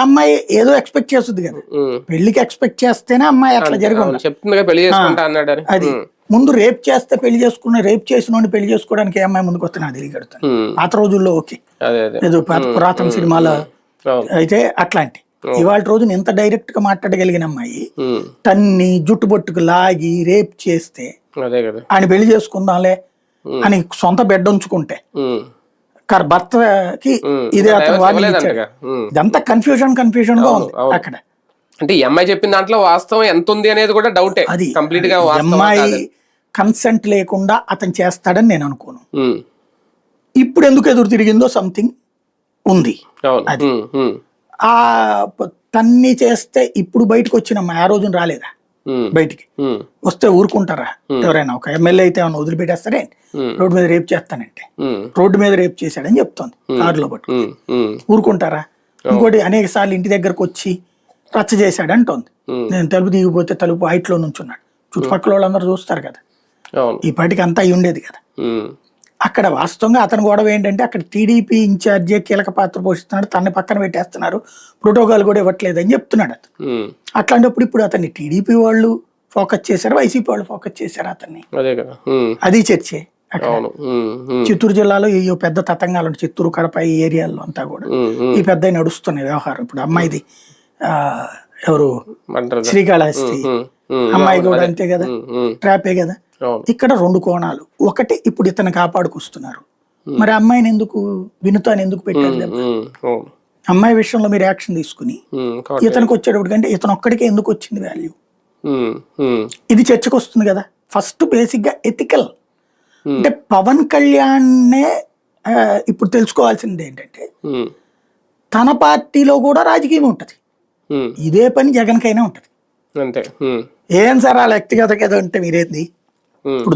అమ్మాయి ఏదో ఎక్స్పెక్ట్ చేస్తుంది కదా, పెళ్లికి ఎక్స్పెక్ట్ చేస్తేనే అమ్మాయి అట్లా జరగదు చెప్తుంది పెళ్లి చేసుకుంటా అన్నాడు. అది ముందు రేప్ చేస్తే పెళ్లి చేసుకున్న, రేప్ చేసిన పెళ్లి చేసుకోవడానికి ఏ అమ్మాయి ముందుకు వస్తే నాకు తెలియగడుతుంది. పాత రోజుల్లో ఓకే, ఏదో పురాతన సినిమాలో అయితే అట్లాంటి. ఇవాళ రోజున ఎంత డైరెక్ట్ గా మాట్లాడగలిగిన అమ్మాయి తన్ని జుట్టుబొట్టుకు లాగి రేప్ చేస్తే ఆయన పెళ్లి చేసుకుందాంలే అని సొంత బెడ్ ఉంచుకుంటే భర్తకి ఇదే అతను వార్నింగ్ ఇచ్చాడు. ఇదంతా కన్ఫ్యూజన్ గా ఉంది అక్కడ. అంటే ఈ అమ్మాయి చెప్పిన దాంట్లో వాస్తవం ఎంత ఉంది అనేది కూడా డౌటే. అది కంప్లీట్ గా అమ్మాయి కన్సెంట్ లేకుండా అతను చేస్తాడని నేను అనుకోను. ఇప్పుడు ఎందుకు ఎదురు తిరిగిందో సంథింగ్ ఉంది. అది ఆ తన్ని చేస్తే ఇప్పుడు బయటకు వచ్చిన అమ్మాయి ఆ రోజున రాలేదా బయటికి, వస్తే ఊరుకుంటారా ఎవరైనా? ఒక ఎమ్మెల్యే అయితే ఏమన్నా వదిలిపెట్టేస్తారేంటి? రోడ్డు మీద రేప్ చేస్తానంటే రోడ్డు మీద రేప్ చేశాడని చెప్తోంది కారులో పట్టుకుని, ఊరుకుంటారా? ఇంకోటి అనేక సార్లు ఇంటి దగ్గరకు వచ్చి రచ్చ చేశాడు అంటోంది. నేను తలుపు దిగిపోతే తలుపు హైట్ లో నుంచున్నాడు, చుట్టుపక్కల వాళ్ళందరూ చూస్తారు కదా, ఈ పాటికి అంతా అయి ఉండేది కదా. అక్కడ వాస్తవంగా అతని గొడవ ఏంటంటే అక్కడ టీడీపీ ఇన్ఛార్జే కీలక పాత్ర పోషిస్తున్నాడు, తనని పక్కన పెట్టేస్తున్నారు, ప్రోటోకాల్ కూడా ఇవ్వట్లేదు అని చెప్తున్నాడు అతను. అట్లాంటప్పుడు ఇప్పుడు అతన్ని టీడీపీ వాళ్ళు ఫోకస్ చేశారు, వైసీపీ వాళ్ళు ఫోకస్ చేశారు అతన్ని. అది చర్చే అక్కడ. చిత్తూరు జిల్లాలో ఈ పెద్ద తతంగాలు ఉంటాయి, చిత్తూరు కడప ఈ ఏరియాల్లో అంతా కూడా ఈ పెద్ద నడుస్తున్నాయి వ్యవహారం. ఇప్పుడు అమ్మాయిది ఎవరు శ్రీకాళహస్తి అమ్మాయి కూడా అంతే కదా, ట్రాపే కదా. ఇక్కడ రెండు కోణాలు. ఒకటి ఇప్పుడు ఇతను కాపాడుకొస్తున్నారు, మరి అమ్మాయిని ఎందుకు వినుతాను ఎందుకు పెట్టారు? అమ్మాయి విషయంలో మీరు యాక్షన్ తీసుకుని ఇతనికి వచ్చేటప్పుడు కంటే ఇతను ఒక్కడికే ఎందుకు వచ్చింది వాల్యూ? ఇది చర్చకు వస్తుంది కదా. ఫస్ట్ బేసిక్ గా ఎథికల్ అంటే పవన్ కళ్యాణ్నే ఇప్పుడు తెలుసుకోవాల్సింది ఏంటంటే తన పార్టీలో కూడా రాజకీయం ఉంటది, ఇదే పని జగన్ కైనా ఉంటది. ఏం సార్ ఆ వ్యక్తిగత కదా అంటే మీరేంది ఇప్పుడు